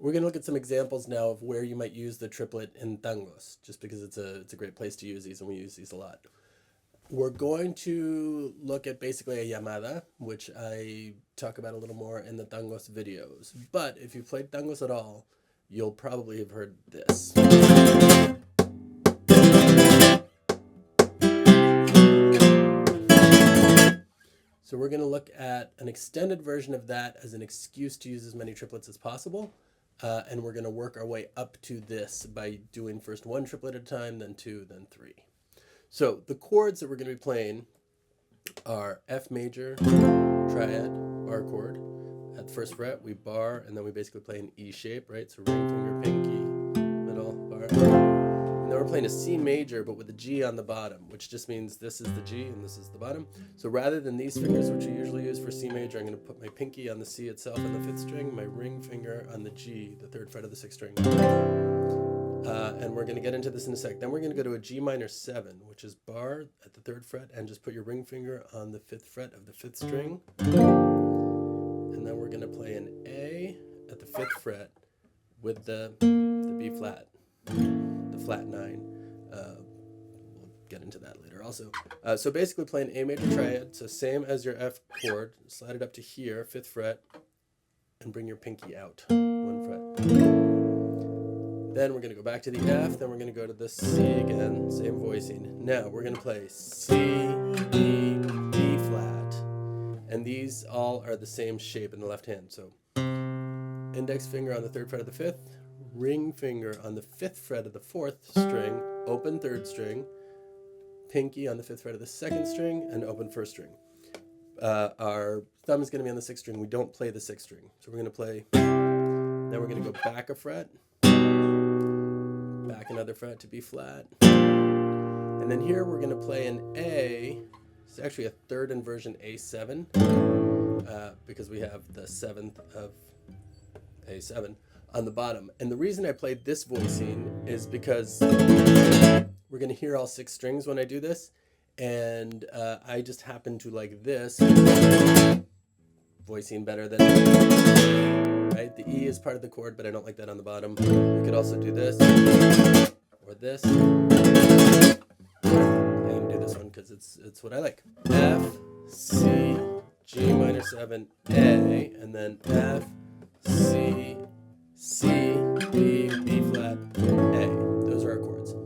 We're going to look at some examples now of where you might use the triplet in tangos, just because it's a great place to use these, and we use these a lot. We're going to look at basically a llamada, which I talk about a little more in the tangos videos. But if you've played tangos at all, you'll probably have heard this. So we're going to look at an extended version of that as an excuse to use as many triplets as possible. And we're going to work our way up to this by doing first one triplet at a time, then two, then three. So the chords that we're going to be playing are F major, triad, bar chord. At the first fret, we bar, and then we basically play an E shape, right? So ring, finger, pinky, middle, bar. And then we're playing a C major, but with a G on the bottom, which just means this is the G and this is the bottom. So rather than these fingers, which we usually use for C major, I'm going to put my pinky on the C itself on the fifth string, my ring finger on the G, the third fret of the sixth string. And we're going to get into this in a sec. Then we're going to go to a G minor 7, which is bar at the third fret, and just put your ring finger on the fifth fret of the fifth string. And then we're going to play an A at the fifth fret with the B flat, the flat 9. We'll get into that later also. So basically playing A major triad, so same as your F chord, slide it up to here, fifth fret, and bring your pinky out, one fret. Then we're going to go back to the F, then we're going to go to the C again, same voicing. Now we're going to play C, B, B flat. And these all are the same shape in the left hand. So index finger on the third fret of the fifth, ring finger on the fifth fret of the fourth string, open third string, pinky on the fifth fret of the second string, and open first string. Our thumb is going to be on the sixth string. We don't play the sixth string. So we're going to play, then we're going to go back a fret, back another fret to B flat. And then here we're going to play an A. It's actually a third inversion A7 because we have the seventh of A7 on the bottom. And the reason I played this voicing is because we're going to hear all 6 strings when I do this. And I just happen to like this voicing better than right? The E is part of the chord, but I don't like that on the bottom. We could also do this or this. I'm going to do this one because it's what I like. F, C, G minor 7, A, and then F, C, C, B, B flat, A. Those are our chords.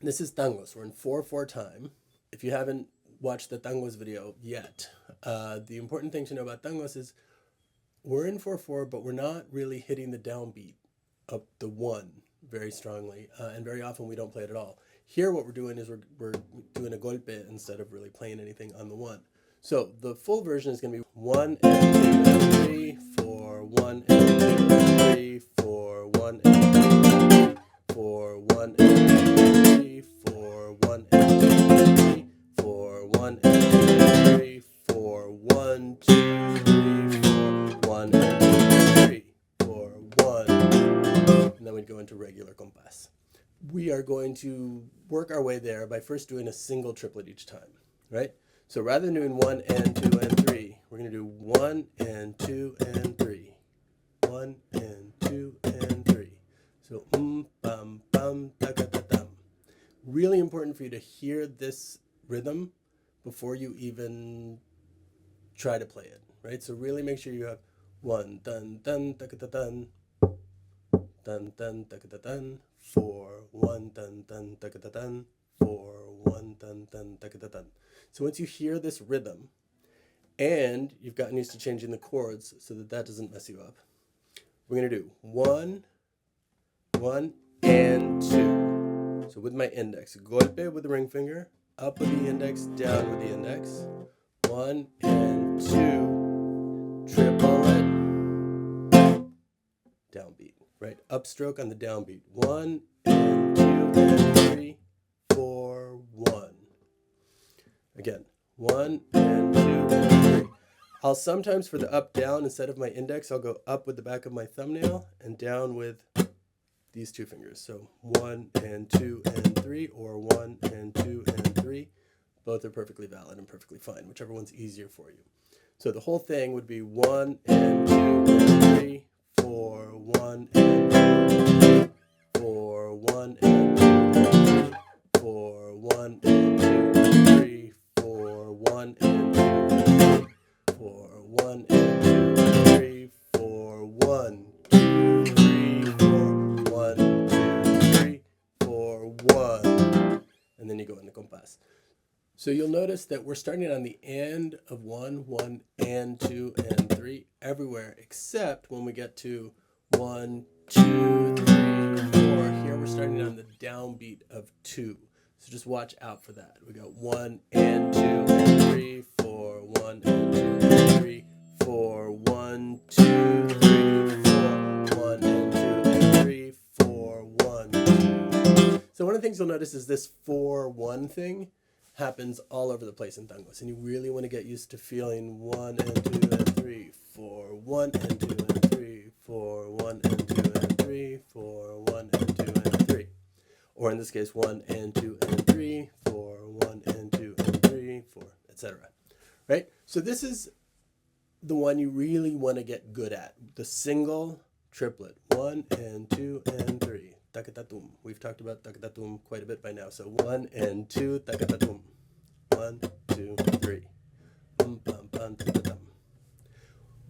This is tangos. We're in 4/4 time. If you haven't watched the tangos video yet, the important thing to know about tangos is we're in 4/4, but we're not really hitting the downbeat of the 1 very strongly, and very often we don't play it at all. Here what we're doing is we're doing a golpe instead of really playing anything on the 1. So the full version is going to be 1 and 2 and 3, 4, 1 and 2 and 3, 4, 1 and 2 and 3, 4, 1 and 2 and 3, 4, 1 and 2 and 3, 4, 1 and 2 and 3, 4, 1, 2, 3, 4, 1 and 2 and 3, 4, 1, and then we'd go into regular compás. We are going to work our way there by first doing a single triplet each time, right? So rather than doing 1 and 2 and 3, we're going to do 1 and 2 and 3, 1 and 2 and 3. So bum bum ta ta ta dum. Really important for you to hear this rhythm before you even try to play it, right? So really make sure you have 1 dun dun ta ta dun, dun dun ta ta dun, 4 1 dun dun ta ta dun, 4 1 dun dun ta ta dun. So once you hear this rhythm, and you've gotten used to changing the chords so that that doesn't mess you up, we're going to do 1, 1, and 2. So with my index, golpe with the ring finger, up with the index, down with the index, 1 and 2, triple it, downbeat, right? Upstroke on the downbeat, 1 and 2 and 3, 4, 1. Again, 1 and 2 and 3. I'll sometimes for the up down, instead of my index, I'll go up with the back of my thumbnail and down with these 2 fingers. So 1 and 2 and 3, or 1 and 2 and 3. Both are perfectly valid and perfectly fine, whichever one's easier for you. So the whole thing would be 1 and 2 and 3, 4, 1 and 1, 2, 3, 4, 1, 2, 3, 4, 1. And then you go into compás. So you'll notice that we're starting on the end of 1, 1, and 2, and 3 everywhere, except when we get to 1, 2, 3, 4. Here we're starting on the downbeat of 2. So just watch out for that. We got 1 and 2 and 3, 4, 1 and 2 and 3, 4, 1, 2, 3, 4, 1 and 2 and 3, 4, 1, 2. So one of the things you'll notice is this 4, 1 thing happens all over the place in tangos, and you really want to get used to feeling 1 and 2 and 3, 4, 1 and 2 and 3, 4, 1 and 2 and 3, 4, 1 and 2 and 3. Or in this case, 1 and 2 and 3, 4, 1 and 2 and 3, 4, etc. Right? So this is the one you really want to get good at. The single triplet. 1 and 2 and 3. Takatatum. We've talked about takatatum quite a bit by now. So 1 and 2, takatatum. 1, 2, 3.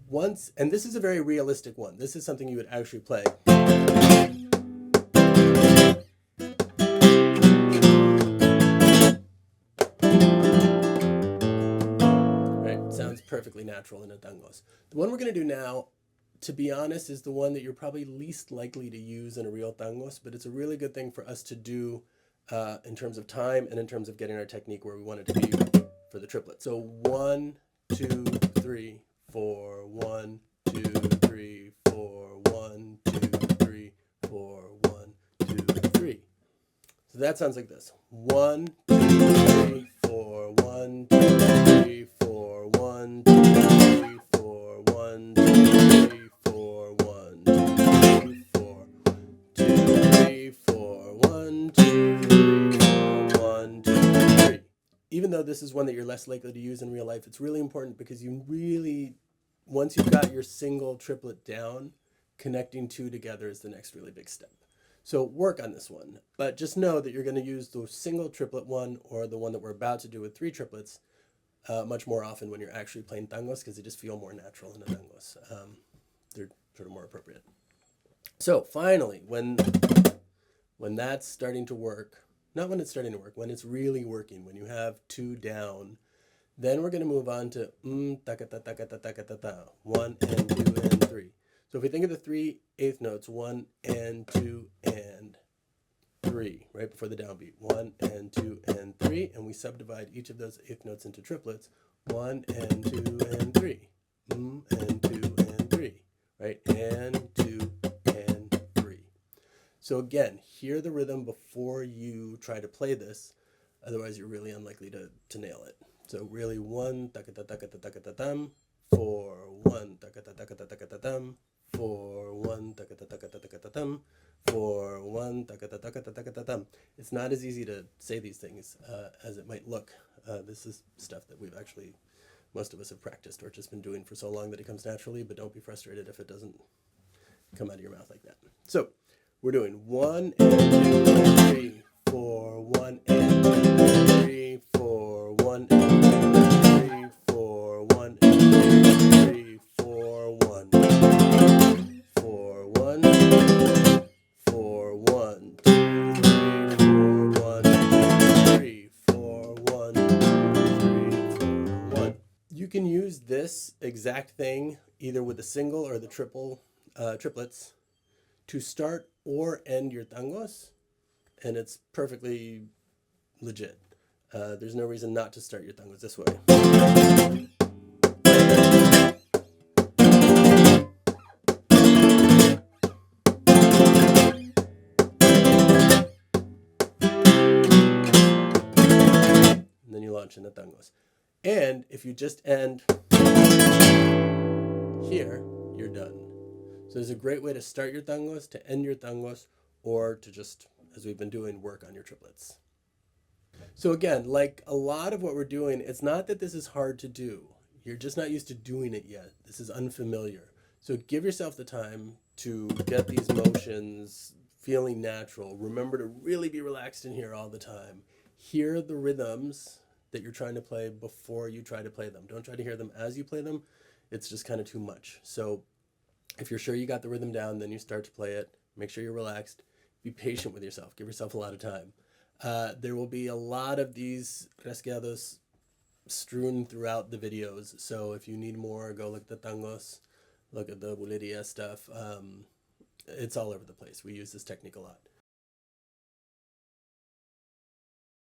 Once, and this is a very realistic one. This is something you would actually play. Right? Sounds perfectly natural in a tangos. The one we're going to do now, to be honest, is the one that you're probably least likely to use in a real tangos, but it's a really good thing for us to do in terms of time and in terms of getting our technique where we want it to be for the triplet. So 1, 2, 3, 4, 1, 2, 3, 4, 1, 2, 3, 4, 1, 2, 3. So that sounds like this. 1, 2, 3, 4, 1, 2, 3, 4, 1, 2, 3, 4, 1, 2, 3, 4, 1, 2, 3, 4, 2, 3, 4, 1, 2, 3, 4, 1, 2, 3. Even though this is one that you're less likely to use in real life, it's really important because you really, once you've got your single triplet down, connecting 2 together is the next really big step. So work on this one, but just know that you're going to use the single triplet one or the one that we're about to do with 3 triplets much more often when you're actually playing tangos, because they just feel more natural in a tangos. They're sort of more appropriate. So finally, when that's starting to work, not when it's starting to work, when it's really working, when you have 2 down, then we're going to move on to ta ta ta ta ta ta ta ta, 1 and 2 and 3. So if we think of the 3 eighth notes, 1 and 2 and 3, right before the downbeat, 1 and 2 and 3, and we subdivide each of those eighth notes into triplets, 1 and 2 and 3, and 2 and 3, right, and 2 and 3. So again, hear the rhythm before you try to play this, otherwise you're really unlikely to nail it. So really 1 ta ta ta ta ta ta tam, 4 1 ta ta ta ta ta ta tam, 4 1 ta ta ta ta ta tam, 4 1 ta ta ta ta ta tam. It's not as easy to say these things as it might look. This is stuff that we've actually, most of us have practiced or just been doing for so long that it comes naturally, but don't be frustrated if it doesn't come out of your mouth like that. So we're doing 1 and 2 and 3, 4 1 and 2 and 3, 4 1 and 2 and 3, 4 1 and 2 and 3, 4 1, 4 1, 4 1, 2 3, 4 1, 2 3, 4 1, 2 3, 4 1. You can use this exact thing either with the single or the triplets to start or end your tangos, and it's perfectly legit. There's no reason not to start your tangos this way. And then you launch into tangos. And if you just end here, you're done. So there's a great way to start your tangos, to end your tangos, or to just, as we've been doing, work on your triplets. So again, like a lot of what we're doing, it's not that this is hard to do. You're just not used to doing it yet. This is unfamiliar. So give yourself the time to get these motions feeling natural. Remember to really be relaxed in here all the time. Hear the rhythms that you're trying to play before you try to play them. Don't try to hear them as you play them. It's just kind of too much. So If you're sure you got the rhythm down, then you start to play it. Make sure you're relaxed. Be patient with yourself. Give yourself a lot of time. There will be a lot of these rasgueados strewn throughout the videos. So if you need more, go look at the tangos, look at the bulería stuff. It's all over the place. We use this technique a lot.